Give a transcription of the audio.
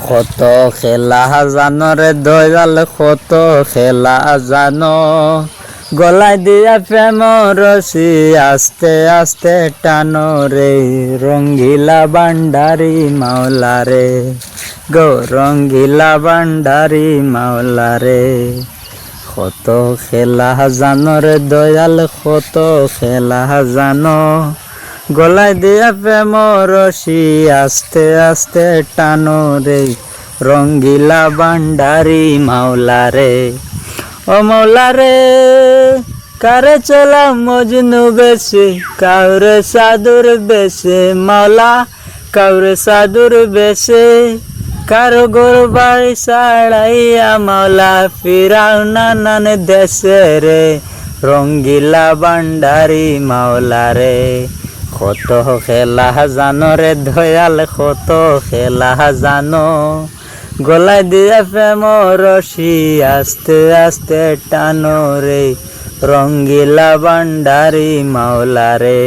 কত খেলা জানো রে দয়াল, কত খেলা জানো, গলায় দিয়া প্রেম রসি আস্তে আস্তে টানো রে, রঙ্গিলা বান্ডারি মাওলা রে, গো রঙ্গিলা বান্ডারি মাওলা রে। কত খেলা জানো রে দয়াল, কত খেলা জানো, গলায় দিয়া প্রেম রসি আস্তে আস্তে টানো রে, রঙ্গিলা বান্ডারি মাওলা রে। ও মাওলা রে, কারে চলা মজনু বেশে, কাউরে সাধুর বেশে মাওলা, কাউরে সাধুর বেশে, কারো গোর বাড়ি ছাড়াইয়া মাওলা, ফিরাও নানান দেশে রে, রঙ্গিলা বান্ডারি মাওলা রে। কত খেলা জানো রে দয়াল, কত খেলা জানো, গলায় দিয়া প্রেম রসি আস্তে আস্তে টানো রে, রঙ্গিলা বান্ডারি মাওলা রে।